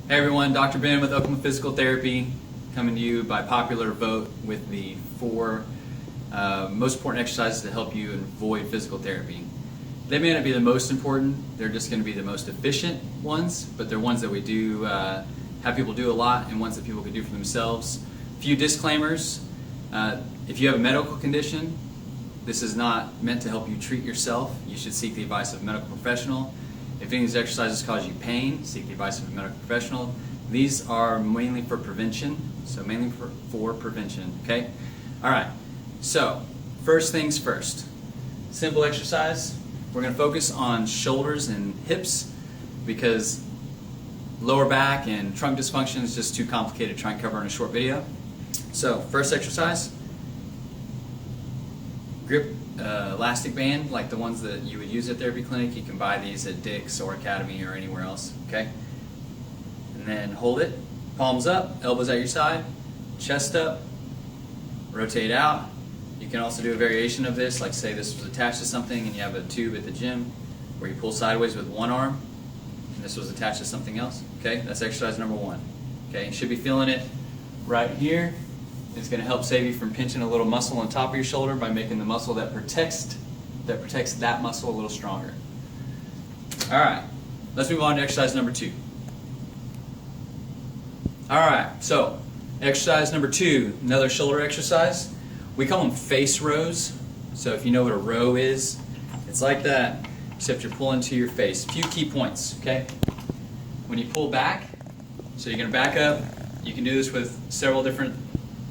Hey everyone, Dr. Ben with Oklahoma Physical Therapy, coming to you by popular vote with the 4 most important exercises to help you avoid physical therapy. They may not be the most important, they're just going to be the most efficient ones, but they're ones that we do have people do a lot and ones that people can do for themselves. A few disclaimers. If you have a medical condition, this is not meant to help you treat yourself. You should seek the advice of a medical professional. If any of these exercises cause you pain, seek the advice of a medical professional. These are mainly for prevention, so mainly for prevention, okay? All right, so first things first. Simple exercise. We're going to focus on shoulders and hips because lower back and trunk dysfunction is just too complicated to try and cover in a short video. So first exercise, grip elastic band like the ones that you would use at therapy clinic. You can buy these at Dick's or Academy or anywhere else, okay? And then hold it, palms up, elbows at your side, chest up, rotate out. You can also do a variation of this, like say this was attached to something and you have a tube at the gym where you pull sideways with one arm and this was attached to something else, okay? That's exercise number 1, okay? You should be feeling it right here. It's going to help save you from pinching a little muscle on top of your shoulder by making the muscle that protects that muscle a little stronger. All right, let's move on to exercise number 2. All right, so exercise number 2, another shoulder exercise. We call them face rows. So if you know what a row is, it's like that, except you're pulling to your face. A few key points, okay? When you pull back, so you're going to back up. You can do this with several different.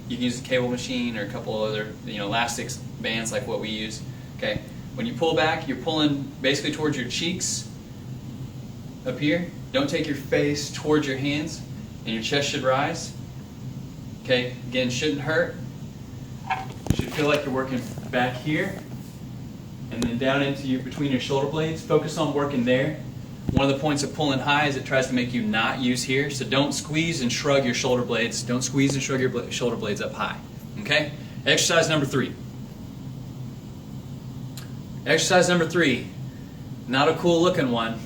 You can use a cable machine or a couple other, elastics bands like what we use. Okay, when you pull back, you're pulling basically towards your cheeks up here. Don't take your face towards your hands, and your chest should rise. Okay, again, shouldn't hurt. You should feel like you're working back here, and then down into between your shoulder blades. Focus on working there. One of the points of pulling high is it tries to make you not use here, so don't squeeze and shrug your shoulder blades. Don't squeeze and shrug your shoulder blades up high. Okay? Exercise number 3. Exercise number 3, not a cool looking one.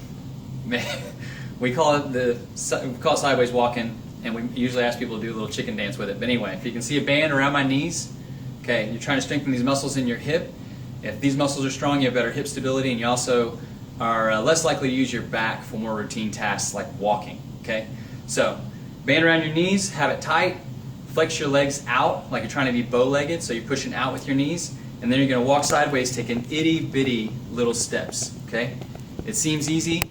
We call it sideways walking, and we usually ask people to do a little chicken dance with it. But anyway, if you can see a band around my knees, okay, you're trying to strengthen these muscles in your hip. If these muscles are strong, you have better hip stability, and you also are less likely to use your back for more routine tasks like walking, okay? So, band around your knees, have it tight, flex your legs out like you're trying to be bow-legged, so you're pushing out with your knees, and then you're gonna walk sideways, taking itty-bitty little steps, okay? It seems easy,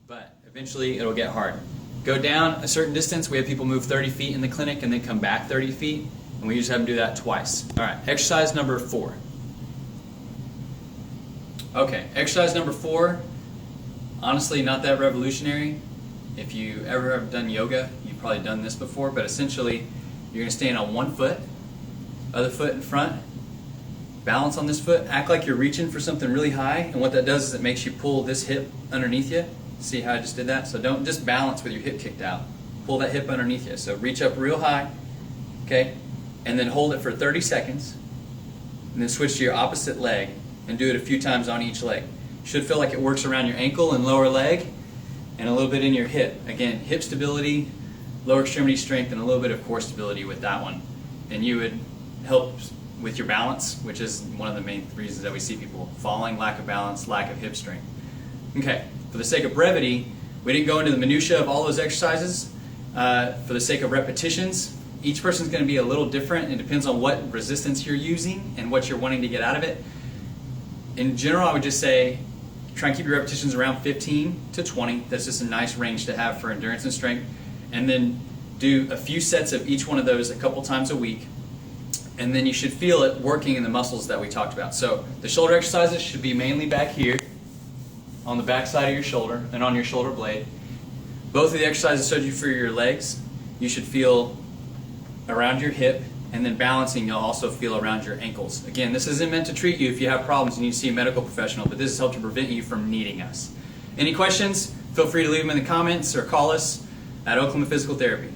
but eventually it'll get hard. Go down a certain distance. We have people move 30 feet in the clinic and then come back 30 feet, and we usually have them do that twice. All right, exercise number 4. Okay, exercise number 4, honestly not that revolutionary. If you ever have done yoga, you've probably done this before, but essentially you're going to stand on one foot, other foot in front, balance on this foot, act like you're reaching for something really high, and what that does is it makes you pull this hip underneath you. See how I just did that? So don't just balance with your hip kicked out. Pull that hip underneath you. So reach up real high, okay, and then hold it for 30 seconds, and then switch to your opposite leg. And do it a few times on each leg. You should feel like it works around your ankle and lower leg and a little bit in your hip. Again, hip stability, lower extremity strength, and a little bit of core stability with that one. And you would help with your balance, which is one of the main reasons that we see people falling, lack of balance, lack of hip strength. Okay, for the sake of brevity, we didn't go into the minutia of all those exercises. For the sake of repetitions, each person's going to be a little different. It depends on what resistance you're using and what you're wanting to get out of it. In general, I would just say try and keep your repetitions around 15 to 20. That's just a nice range to have for endurance and strength. And then do a few sets of each one of those a couple times a week. And then you should feel it working in the muscles that we talked about. So the shoulder exercises should be mainly back here on the back side of your shoulder and on your shoulder blade. Both of the exercises showed you for your legs. You should feel around your hip. And then balancing, you'll also feel around your ankles. Again, this isn't meant to treat you if you have problems and you need to see a medical professional, but this has helped to prevent you from needing us. Any questions? Feel free to leave them in the comments or call us at Oklahoma Physical Therapy.